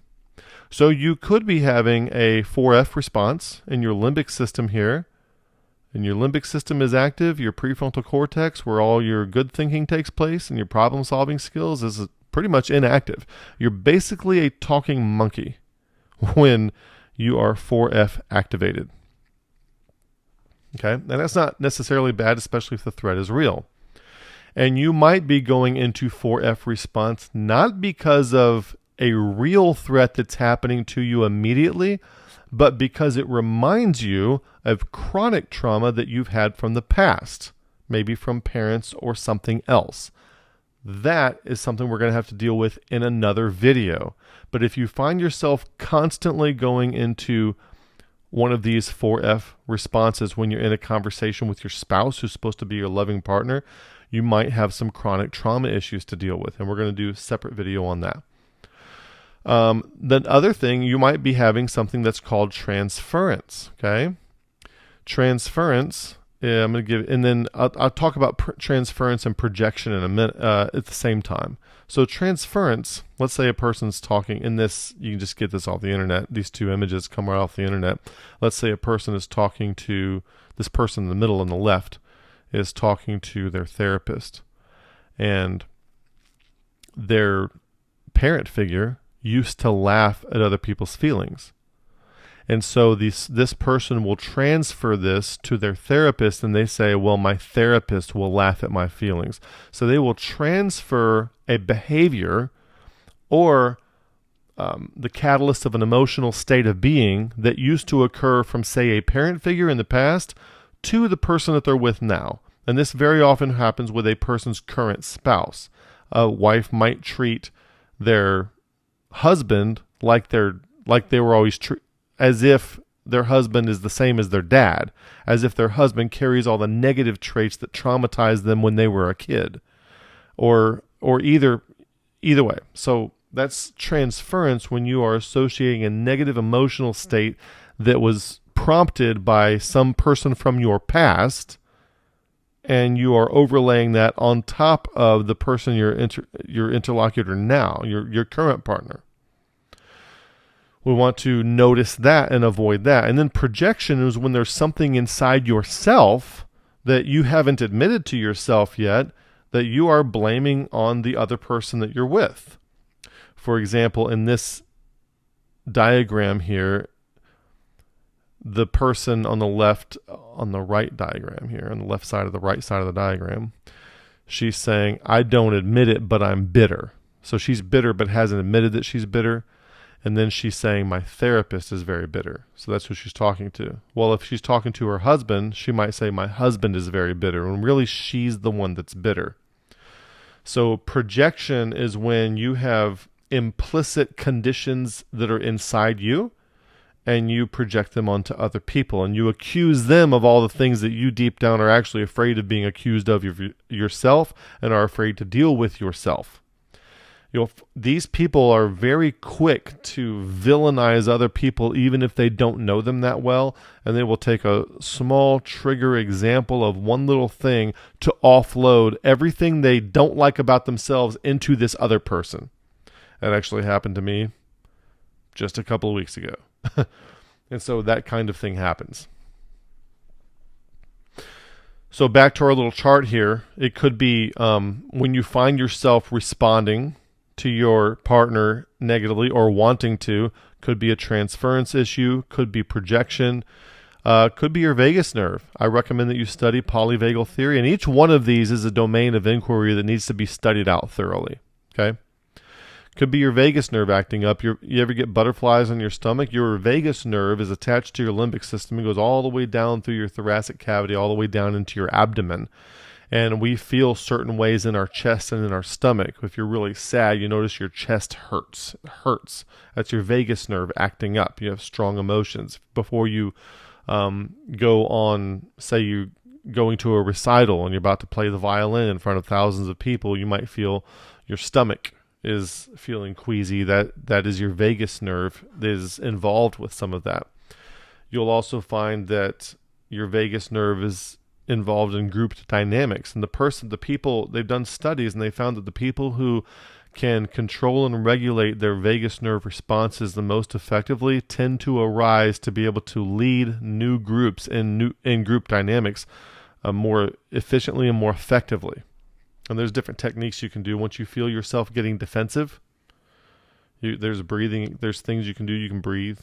So you could be having a 4F response in your limbic system here. And your limbic system is active, your prefrontal cortex, where all your good thinking takes place, and your problem-solving skills is pretty much inactive. You're basically a talking monkey when you are 4F activated. Okay? And that's not necessarily bad, especially if the threat is real. And you might be going into 4F response not because of a real threat that's happening to you immediately, but because it reminds you of chronic trauma that you've had from the past, maybe from parents or something else. That is something we're going to have to deal with in another video. But if you find yourself constantly going into one of these 4F responses when you're in a conversation with your spouse who's supposed to be your loving partner, you might have some chronic trauma issues to deal with. And we're going to do a separate video on that. The other thing, you might be having something that's called transference. Okay, transference. Yeah, I'm going to give, and then I'll talk about transference and projection in a minute at the same time. So transference, let's say a person's talking in this, you can just get this off the internet. These two images come right off the internet. Let's say a person is talking to, this person in the middle on the left is talking to their therapist, and their parent figure used to laugh at other people's feelings. And so this person will transfer this to their therapist, and they say, well, my therapist will laugh at my feelings. So they will transfer a behavior or the catalyst of an emotional state of being that used to occur from, say, a parent figure in the past to the person that they're with now. And this very often happens with a person's current spouse. A wife might treat their husband like they were always treated, as if their husband is the same as their dad, as if their husband carries all the negative traits that traumatized them when they were a kid, or either way. So that's transference, when you are associating a negative emotional state that was prompted by some person from your past, and you are overlaying that on top of the person your interlocutor now, your current partner. We want to notice that and avoid that. And then projection is when there's something inside yourself that you haven't admitted to yourself yet that you are blaming on the other person that you're with. For example, in this diagram here, the person on the left, on the right diagram here, on the left side of the right side of the diagram, she's saying, I don't admit it, but I'm bitter. So she's bitter but hasn't admitted that she's bitter. And then she's saying, my therapist is very bitter. So that's who she's talking to. Well, if she's talking to her husband, she might say, my husband is very bitter. When really she's the one that's bitter. So projection is when you have implicit conditions that are inside you, and you project them onto other people, and you accuse them of all the things that you deep down are actually afraid of being accused of yourself, and are afraid to deal with yourself. These people are very quick to villainize other people, even if they don't know them that well, and they will take a small trigger example of one little thing to offload everything they don't like about themselves into this other person. That actually happened to me just a couple of weeks ago. And so that kind of thing happens. So back to our little chart here, it could be when you find yourself responding to your partner negatively or wanting to, could be a transference issue, could be projection, could be your vagus nerve. I recommend that you study polyvagal theory, and each one of these is a domain of inquiry that needs to be studied out thoroughly. Okay? Could be your vagus nerve acting up. You ever get butterflies on your stomach? Your vagus nerve is attached to your limbic system. It goes all the way down through your thoracic cavity, all the way down into your abdomen. And we feel certain ways in our chest and in our stomach. If you're really sad, you notice your chest hurts. It hurts. That's your vagus nerve acting up. You have strong emotions. Before you go on, say you going to a recital and you're about to play the violin in front of thousands of people, you might feel your stomach is feeling queasy. That is your vagus nerve that is involved with some of that. You'll also find that your vagus nerve is involved in group dynamics, and the people, they've done studies and they found that the people who can control and regulate their vagus nerve responses the most effectively tend to arise to be able to lead new groups in group dynamics more efficiently and more effectively. And there's different techniques you can do. Once you feel yourself getting defensive, there's breathing, there's things you can do. You can breathe,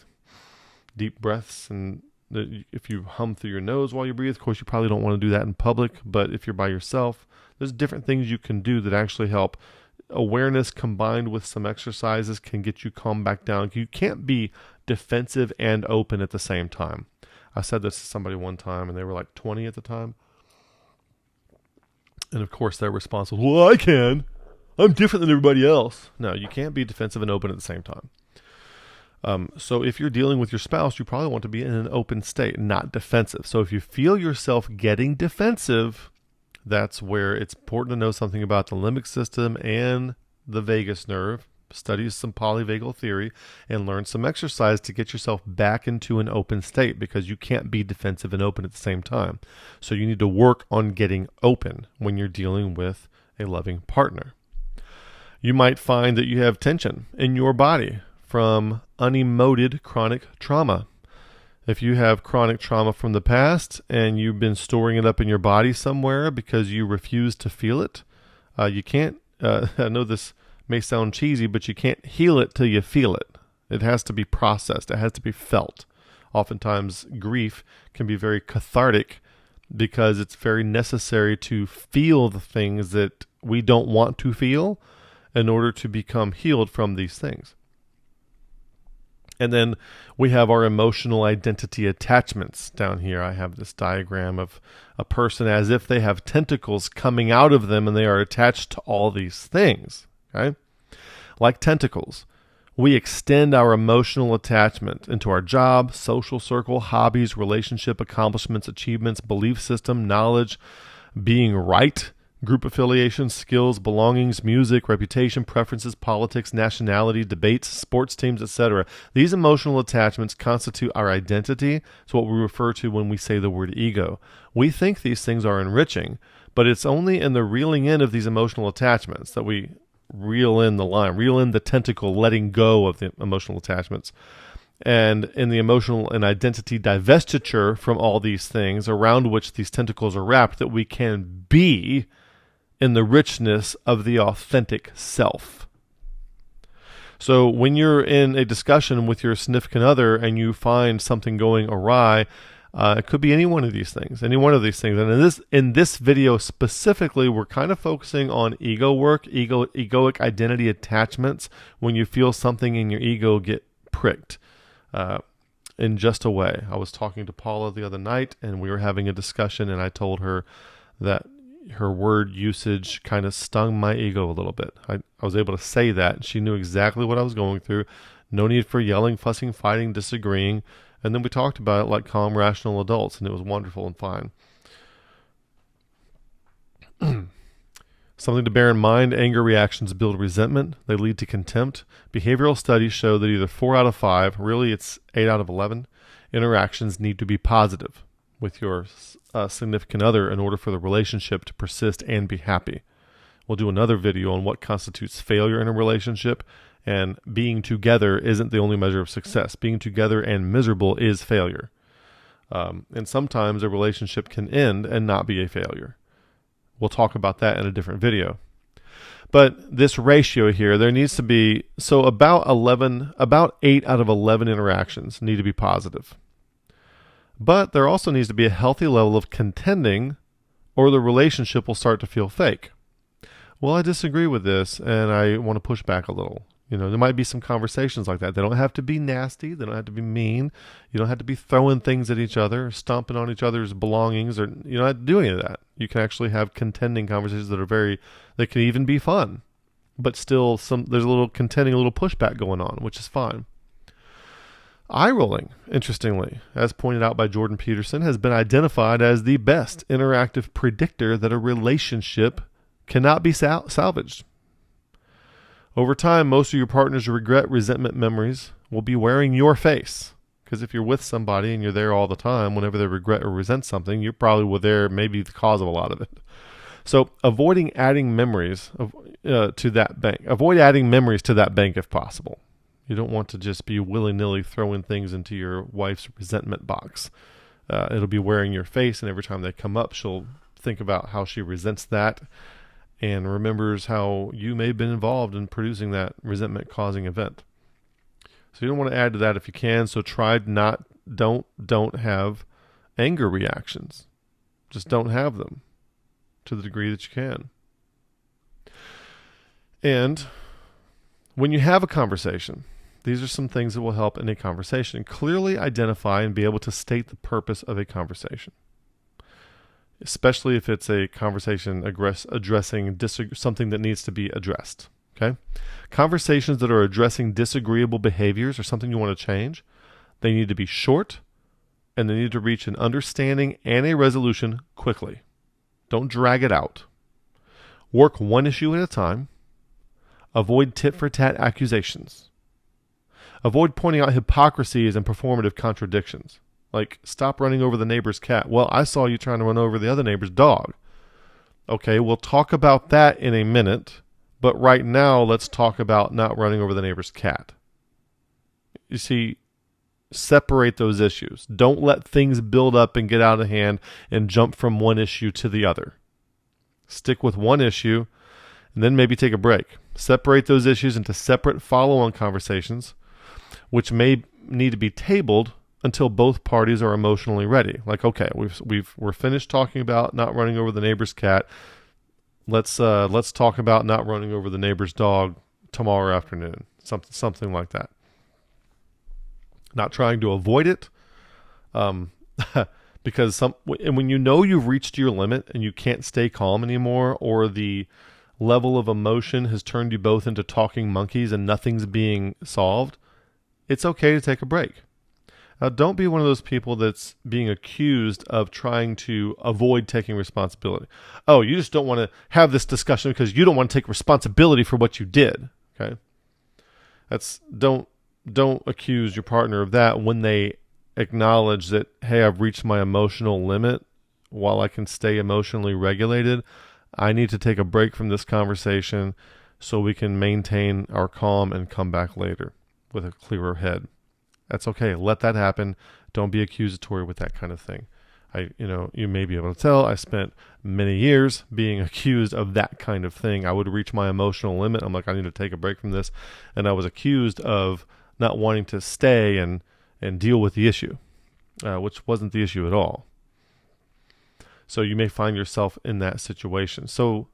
deep breaths, and if you hum through your nose while you breathe, of course you probably don't want to do that in public, but if you're by yourself, there's different things you can do that actually help. Awareness combined with some exercises can get you calm back down. You can't be defensive and open at the same time. I said this to somebody one time, and they were like 20 at the time. And of course their response was, well, I can. I'm different than everybody else. No, you can't be defensive and open at the same time. So if you're dealing with your spouse, you probably want to be in an open state, not defensive. So if you feel yourself getting defensive, that's where it's important to know something about the limbic system and the vagus nerve. study some polyvagal theory, and learn some exercise to get yourself back into an open state, because you can't be defensive and open at the same time. So you need to work on getting open when you're dealing with a loving partner. You might find that you have tension in your body from unemoted chronic trauma. If you have chronic trauma from the past and you've been storing it up in your body somewhere because you refuse to feel it, you can't, I know this may sound cheesy, but you can't heal it till you feel it. It has to be processed. It has to be felt. Oftentimes, grief can be very cathartic because it's very necessary to feel the things that we don't want to feel in order to become healed from these things. And then we have our emotional identity attachments down here. I have this diagram of a person as if they have tentacles coming out of them and they are attached to all these things. Okay? Like tentacles, we extend our emotional attachment into our job, social circle, hobbies, relationship, accomplishments, achievements, belief system, knowledge, being right, group affiliations, skills, belongings, music, reputation, preferences, politics, nationality, debates, sports teams, etc. These emotional attachments constitute our identity. It's what we refer to when we say the word ego. We think these things are enriching, but it's only in the reeling in of these emotional attachments that we reel in the line, reel in the tentacle, letting go of the emotional attachments. And in the emotional and identity divestiture from all these things around which these tentacles are wrapped, that we can be in the richness of the authentic self. So when you're in a discussion with your significant other and you find something going awry, it could be any one of these things, And in this video specifically, we're kind of focusing on ego work, egoic identity attachments, when you feel something in your ego get pricked in just a way. I was talking to Paula the other night, and we were having a discussion, and I told her that her word usage kind of stung my ego a little bit. I was able to say that, and she knew exactly what I was going through. No need for yelling, fussing, fighting, disagreeing. And then we talked about it like calm, rational adults, and it was wonderful and fine. Something to bear in mind: anger reactions build resentment. They lead to contempt. Behavioral studies show that either 4 out of 5, really it's 8 out of 11, interactions need to be positive with your significant other in order for the relationship to persist and be happy. We'll do another video on what constitutes failure in a relationship, and being together isn't the only measure of success. Being together and miserable is failure. And sometimes a relationship can end and not be a failure. We'll talk about that in a different video. But this ratio here, there needs to be, so about 8 out of 11 interactions need to be positive. But there also needs to be a healthy level of contending, or the relationship will start to feel fake. Well, I disagree with this, and I want to push back a little. There might be some conversations like that. They don't have to be nasty. They don't have to be mean. You don't have to be throwing things at each other, stomping on each other's belongings, or you don't have to do any of that. You can actually have contending conversations that can even be fun, but still there's a little contending, a little pushback going on, which is fine. Eye rolling, interestingly, as pointed out by Jordan Peterson, has been identified as the best interactive predictor that a relationship cannot be salvaged. Over time, most of your partner's regret, resentment memories will be wearing your face. Because if you're with somebody and you're there all the time, whenever they regret or resent something, you're probably there, maybe the cause of a lot of it. So avoiding adding memories to that bank. Avoid adding memories to that bank if possible. You don't want to just be willy-nilly throwing things into your wife's resentment box. It'll be wearing your face, and every time they come up, she'll think about how she resents that and remembers how you may have been involved in producing that resentment-causing event. So you don't want to add to that if you can. So don't have anger reactions. Just don't have them to the degree that you can. And when you have a conversation, these are some things that will help in a conversation. Clearly identify and be able to state the purpose of a conversation, especially if it's a conversation addressing something that needs to be addressed. Okay? Conversations that are addressing disagreeable behaviors or something you want to change, they need to be short, and they need to reach an understanding and a resolution quickly. Don't drag it out. Work one issue at a time. Avoid tit-for-tat accusations. Avoid pointing out hypocrisies and performative contradictions. Like, stop running over the neighbor's cat. Well, I saw you trying to run over the other neighbor's dog. Okay, we'll talk about that in a minute, but right now let's talk about not running over the neighbor's cat. You see, separate those issues. Don't let things build up and get out of hand and jump from one issue to the other. Stick with one issue and then maybe take a break. Separate those issues into separate follow-on conversations, which may need to be tabled until both parties are emotionally ready. Like, okay, we're finished talking about not running over the neighbor's cat. Let's talk about not running over the neighbor's dog tomorrow afternoon. Something like that. Not trying to avoid it, because when you know you've reached your limit and you can't stay calm anymore, or the level of emotion has turned you both into talking monkeys and nothing's being solved, it's okay to take a break. Now, don't be one of those people that's being accused of trying to avoid taking responsibility. Oh, you just don't want to have this discussion because you don't want to take responsibility for what you did. Okay, don't accuse your partner of that when they acknowledge that, hey, I've reached my emotional limit. While I can stay emotionally regulated, I need to take a break from this conversation so we can maintain our calm and come back later with a clearer head. That's okay. Let that happen. Don't be accusatory with that kind of thing. You may be able to tell I spent many years being accused of that kind of thing. I would reach my emotional limit. I'm like, I need to take a break from this. And I was accused of not wanting to stay and deal with the issue, which wasn't the issue at all. So you may find yourself in that situation. So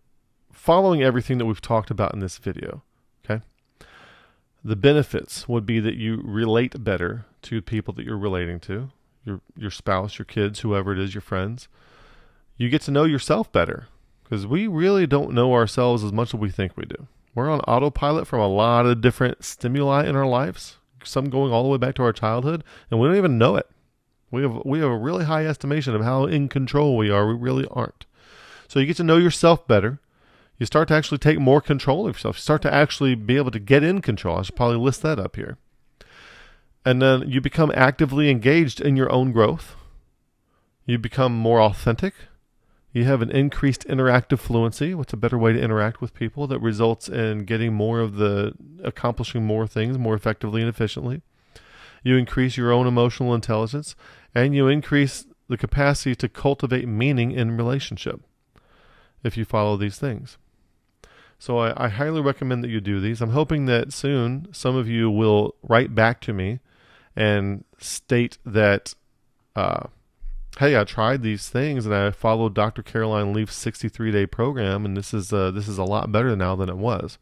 following everything that we've talked about in this video, okay, the benefits would be that you relate better to people that you're relating to, your spouse, your kids, whoever it is, your friends. You get to know yourself better, because we really don't know ourselves as much as we think we do. We're on autopilot from a lot of different stimuli in our lives, some going all the way back to our childhood, and we don't even know it. We have a really high estimation of how in control we are. We really aren't. So you get to know yourself better. You start to actually take more control of yourself. You start to actually be able to get in control. I should probably list that up here. And then you become actively engaged in your own growth. You become more authentic. You have an increased interactive fluency. What's a better way to interact with people that results in getting accomplishing more things more effectively and efficiently. You increase your own emotional intelligence, and you increase the capacity to cultivate meaning in relationship if you follow these things. So I highly recommend that you do these. I'm hoping that soon some of you will write back to me and state that, hey, I tried these things and I followed Dr. Caroline Leaf's 63-day program, and this is a lot better now than it was.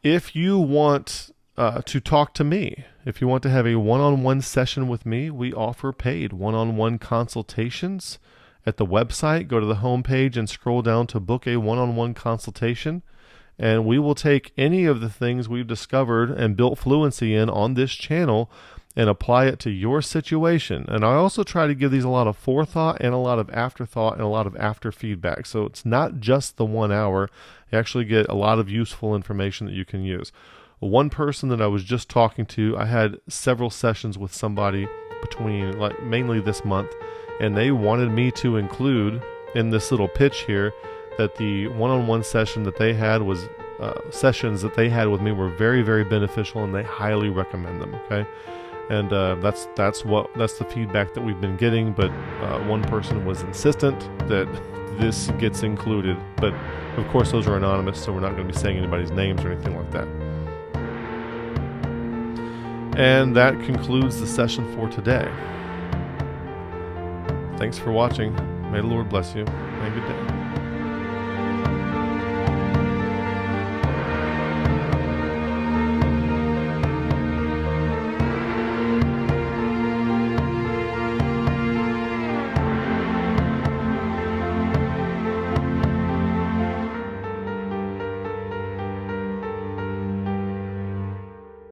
If you want to talk to me, if you want to have a one-on-one session with me, we offer paid one-on-one consultations. At the website, go to the homepage and scroll down to book a one-on-one consultation, and we will take any of the things we've discovered and built fluency in on this channel and apply it to your situation. And I also try to give these a lot of forethought and a lot of afterthought and a lot of after feedback. So it's not just the 1 hour. You actually get a lot of useful information that you can use. One person that I was just talking to, I had several sessions with somebody between, mainly this month, and they wanted me to include in this little pitch here that the one-on-one session that they had was sessions that they had with me were very, very beneficial, and they highly recommend them. Okay, and that's the feedback that we've been getting. But one person was insistent that this gets included, but of course those are anonymous, so we're not going to be saying anybody's names or anything like that. And that concludes the session for today. Thanks for watching. May the Lord bless you, and good day.